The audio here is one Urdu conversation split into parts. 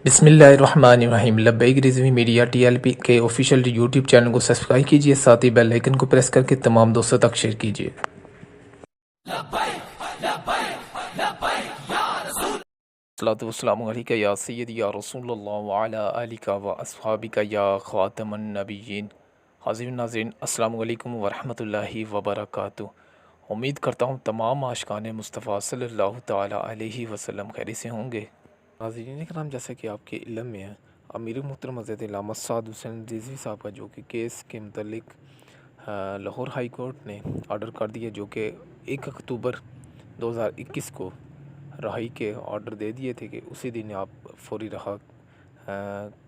بسم اللہ الرحمن الرحیم۔ لبیک Rizvi media T L P کے آفیشیل یوٹیوب چینل کو سبسکرائب کیجیے، ساتھ ہی بیل آئیکن کو پریس کر کے تمام دوستوں تک شیئر کیجیے۔ الصلاۃ والسلام علیک یا سیدی یا رسول اللہ وعلی آلک و اصحابک یا خاتم النبیین۔ حاضرین ناظرین، السلام علیکم ورحمۃ اللہ وبرکاتہ۔ امید کرتا ہوں تمام عاشقان مصطفیٰ صلی اللہ تعالیٰ علیہ وسلم خیریت سے ہوں گے۔ ناظرین کرام، جیسا کہ آپ کے علم میں ہے، امیر محترم حضرت علامہ سعد حسین رضوی صاحب کا جو کہ کیس کے متعلق لاہور ہائی کورٹ نے آرڈر کر دیا، جو کہ 1 اکتوبر 2021 کو رہائی کے آرڈر دے دیے تھے کہ اسی دن آپ فوری رہا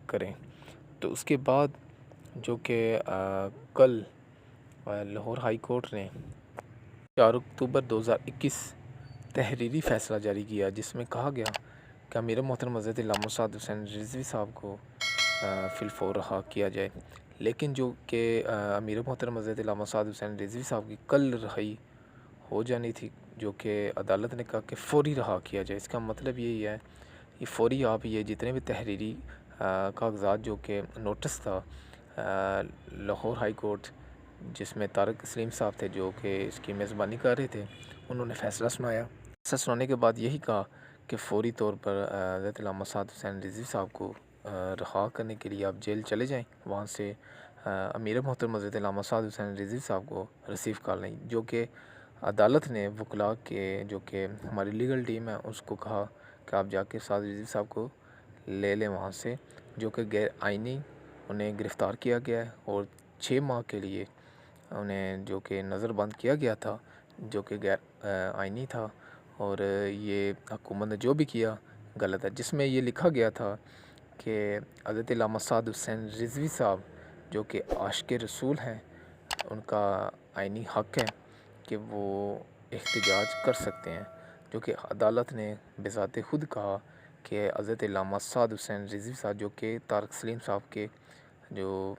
کریں۔ تو اس کے بعد جو کہ کل لاہور ہائی کورٹ نے 4 اکتوبر 2021 تحریری فیصلہ جاری کیا، جس میں کہا گیا کہ امیر محترم حضرت علامہ سعد حسین رضوی صاحب کو فی الفور رہا کیا جائے، لیکن جو کہ امیر محترم حضرت علامہ سعد حسین رضوی صاحب کی کل رہائی ہو جانی تھی، جو کہ عدالت نے کہا کہ فوری رہا کیا جائے۔ اس کا مطلب یہی ہے کہ فوری آپ یہ جتنے بھی تحریری کاغذات جو کہ نوٹس تھا لاہور ہائی کورٹ، جس میں طارق سلیم صاحب تھے جو کہ اس کی میزبانی کر رہے تھے، انہوں نے فیصلہ سنایا۔ فیصلہ سنانے کے بعد یہی کہا کہ فوری طور پر حضرت علامہ سعد حسین رضوی صاحب کو رہا کرنے کے لیے آپ جیل چلے جائیں، وہاں سے امیر محترم حضرت علامہ سعد حسین رضوی صاحب کو ریسیو کر لیں۔ جو کہ عدالت نے وکلا کے جو کہ ہماری لیگل ٹیم ہے اس کو کہا کہ آپ جا کے سعد رضوی صاحب کو لے لیں وہاں سے، جو کہ غیر آئینی انہیں گرفتار کیا گیا ہے اور 6 ماہ کے لیے انہیں جو کہ نظر بند کیا گیا تھا، جو کہ غیر آئینی تھا، اور یہ حکومت نے جو بھی کیا غلط ہے، جس میں یہ لکھا گیا تھا کہ حضرت علامہ سعد حسین رضوی صاحب جو کہ عاشق رسول ہیں، ان کا آئینی حق ہے کہ وہ احتجاج کر سکتے ہیں، جو کہ عدالت نے بذات خود کہا کہ حضرت علامہ سعد حسین رضوی صاحب جو کہ طارق سلیم صاحب کے جو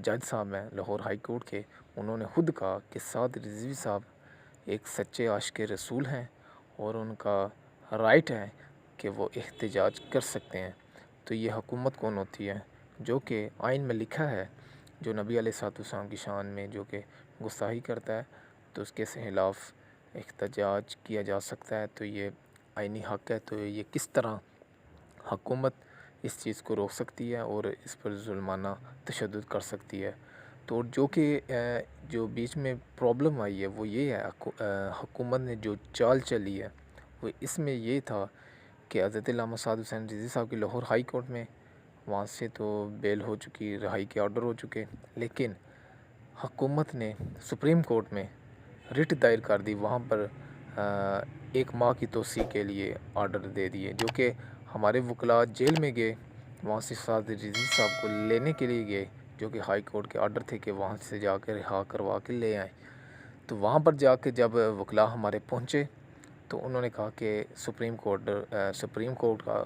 جج صاحب ہیں لاہور ہائی کورٹ کے، انہوں نے خود کہا کہ سعد رضوی صاحب ایک سچے عاشق رسول ہیں اور ان کا رائٹ ہے کہ وہ احتجاج کر سکتے ہیں۔ تو یہ حکومت کون ہوتی ہے جو کہ آئین میں لکھا ہے، جو نبی علیہ الصلوۃ والسلام کی شان میں جو کہ گستاخی کرتا ہے تو اس کے خلاف احتجاج کیا جا سکتا ہے، تو یہ آئینی حق ہے۔ تو یہ کس طرح حکومت اس چیز کو روک سکتی ہے اور اس پر ظلمانہ تشدد کر سکتی ہے؟ تو جو کہ جو بیچ میں پرابلم آئی ہے وہ یہ ہے، حکومت نے جو چال چلی ہے وہ اس میں یہ تھا کہ حضرت علامہ سعد حسین رضوی صاحب کی لاہور ہائی کورٹ میں وہاں سے تو بیل ہو چکی، رہائی کے آرڈر ہو چکے، لیکن حکومت نے سپریم کورٹ میں رٹ دائر کر دی، وہاں پر 1 ماہ کی توسیع کے لیے آرڈر دے دیے، جو کہ ہمارے وکلا جیل میں گئے، وہاں سے سعد رضوی صاحب کو لینے کے لیے گئے، جو کہ ہائی کورٹ کے آرڈر تھے کہ وہاں سے جا کے رہا کروا کے لے آئیں۔ تو وہاں پر جا کے جب وکلا ہمارے پہنچے تو انہوں نے کہا کہ سپریم کورٹ کا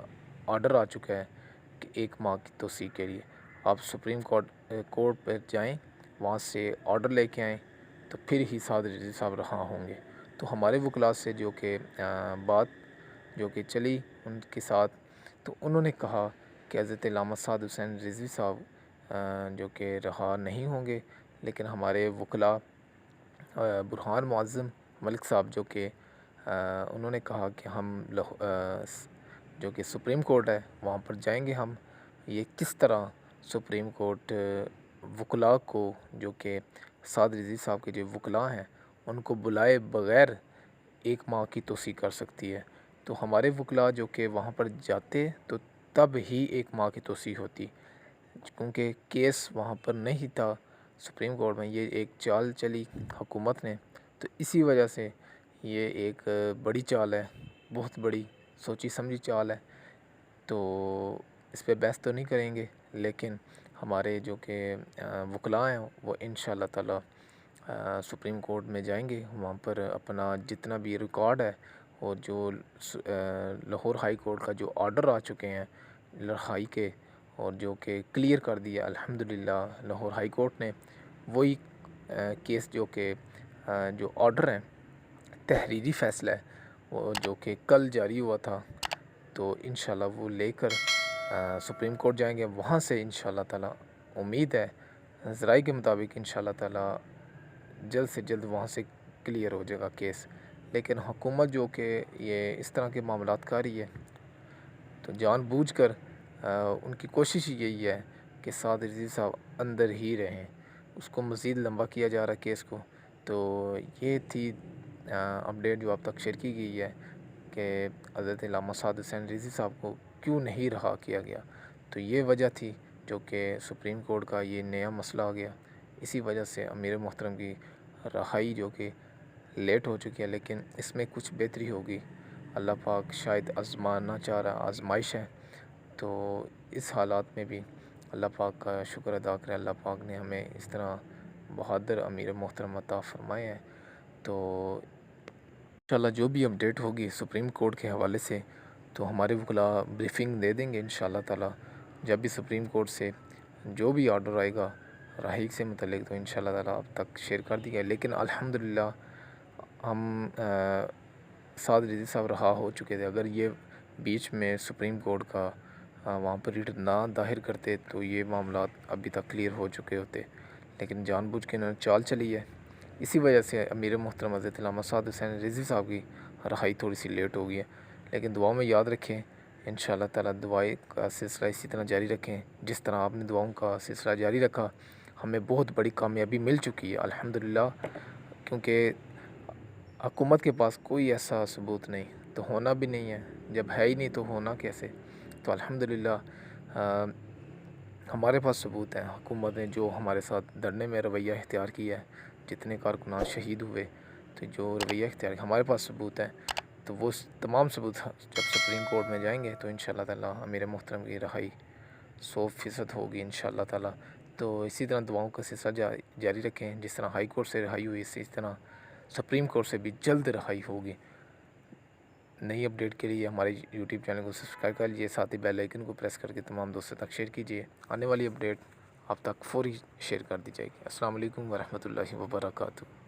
آرڈر آ چکا ہے کہ 1 ماہ کی توسیع کے لیے آپ سپریم کورٹ پہ جائیں، وہاں سے آرڈر لے کے آئیں، تو پھر ہی سعد رضوی صاحب رہا ہوں گے۔ تو ہمارے وکلا سے جو کہ بات جو کہ چلی ان کے ساتھ، تو انہوں نے کہا کہ حضرت علامہ سعد حسین رضوی صاحب جو کہ رہا نہیں ہوں گے، لیکن ہمارے وکلا برہان معظم ملک صاحب جو کہ انہوں نے کہا کہ ہم جو کہ سپریم کورٹ ہے وہاں پر جائیں گے ہم۔ یہ کس طرح سپریم کورٹ وکلا کو جو کہ سعد رضوی صاحب کے جو وکلا ہیں ان کو بلائے بغیر 1 ماہ کی توسیع کر سکتی ہے؟ تو ہمارے وکلا جو کہ وہاں پر جاتے تو تب ہی 1 ماہ کی توسیع ہوتی، کیونکہ کیس وہاں پر نہیں تھا سپریم کورٹ میں۔ یہ ایک چال چلی حکومت نے، تو اسی وجہ سے یہ ایک بڑی چال ہے، بہت بڑی سوچی سمجھی چال ہے۔ تو اس پہ بحث تو نہیں کریں گے، لیکن ہمارے جو کہ وکلا ہیں وہ انشاءاللہ تعالی سپریم کورٹ میں جائیں گے، وہاں پر اپنا جتنا بھی ریکارڈ ہے اور جو لاہور ہائی کورٹ کا جو آرڈر آ چکے ہیں رہائی کے، اور جو کہ کلیئر کر دیا الحمدللہ لاہور ہائی کورٹ نے، وہی کیس جو کہ جو آرڈر ہیں تحریری فیصلہ ہے وہ جو کہ کل جاری ہوا تھا، تو انشاءاللہ وہ لے کر سپریم کورٹ جائیں گے. وہاں سے انشاءاللہ تعالیٰ امید ہے ذرائع کے مطابق انشاءاللہ تعالیٰ جلد سے جلد وہاں سے کلیئر ہو جائے گا کیس. لیکن حکومت جو کہ یہ اس طرح کے معاملات کر رہی ہے، تو جان بوجھ کر ان کی کوشش یہی ہے کہ سعد رضوی صاحب اندر ہی رہیں، اس کو مزید لمبا کیا جا رہا ہے کیس کو. تو یہ تھی اپڈیٹ جو اب تک شیئر کی گئی ہے کہ حضرت علامہ سعد حسین رضوی صاحب کو کیوں نہیں رہا کیا گیا. تو یہ وجہ تھی جو کہ سپریم کورٹ کا یہ نیا مسئلہ آ گیا. اسی وجہ سے امیر محترم کی رہائی جو کہ لیٹ ہو چکی ہے، لیکن اس میں کچھ بہتری ہوگی. اللہ پاک شاید آزمانا چاہ رہا، آزمائش ہے. تو اس حالات میں بھی اللہ پاک کا شکر ادا کریں. اللہ پاک نے ہمیں اس طرح بہادر امیر محترم عطا فرمائے ہیں. تو انشاءاللہ جو بھی اپڈیٹ ہوگی سپریم کورٹ کے حوالے سے تو ہمارے وکلا بریفنگ دے دیں گے انشاءاللہ تعالیٰ. جب بھی سپریم کورٹ سے جو بھی آرڈر آئے گا رہائی سے متعلق تو انشاءاللہ تعالیٰ اب تک شیئر کر دی گئی. لیکن الحمدللہ ہم سعد رضوی صاحب رہا ہو چکے تھے. اگر یہ بیچ میں سپریم کورٹ کا وہاں پر ریٹ نہ داخل کرتے تو یہ معاملات ابھی تک کلیئر ہو چکے ہوتے. لیکن جان بوجھ کے انہوں نے چال چلی ہے. اسی وجہ سے امیر محترم حضرت علامہ سعد حسین رضوی صاحب کی رہائی تھوڑی سی لیٹ ہو گئی ہے. لیکن دعاؤں میں یاد رکھیں انشاءاللہ تعالیٰ دعائیں کا سلسلہ اسی طرح جاری رکھیں جس طرح آپ نے دعاؤں کا سلسلہ جاری رکھا. ہمیں بہت بڑی کامیابی مل چکی ہے الحمدللہ، کیونکہ حکومت کے پاس کوئی ایسا ثبوت نہیں تو ہونا بھی نہیں ہے. جب ہے ہی نہیں تو ہونا کیسے. تو الحمدللہ ہمارے پاس ثبوت ہے. حکومت نے جو ہمارے ساتھ دھرنے میں رویہ اختیار کیا ہے، جتنے کارکنان شہید ہوئے، تو جو رویہ اختیار ہمارے پاس ثبوت ہے. تو وہ تمام ثبوت جب سپریم کورٹ میں جائیں گے تو انشاءاللہ تعالیٰ امیر محترم کی رہائی 100% ہوگی انشاءاللہ تعالیٰ. تو اسی طرح دعاؤں کا سلسلہ جاری رکھیں. جس طرح ہائی کورٹ سے رہائی ہوئی اسی طرح سپریم کورٹ سے بھی جلد رہائی ہوگی. نئی اپڈیٹ کے لیے ہمارے یوٹیوب چینل کو سبسکرائب کر لیجیے، ساتھ ہی بیل آئیکن کو پریس کر کے تمام دوستوں تک شیئر کیجیے. آنے والی اپڈیٹ آپ تک فوری شیئر کر دی جائے گی. السلام علیکم ورحمۃ اللہ وبرکاتہ.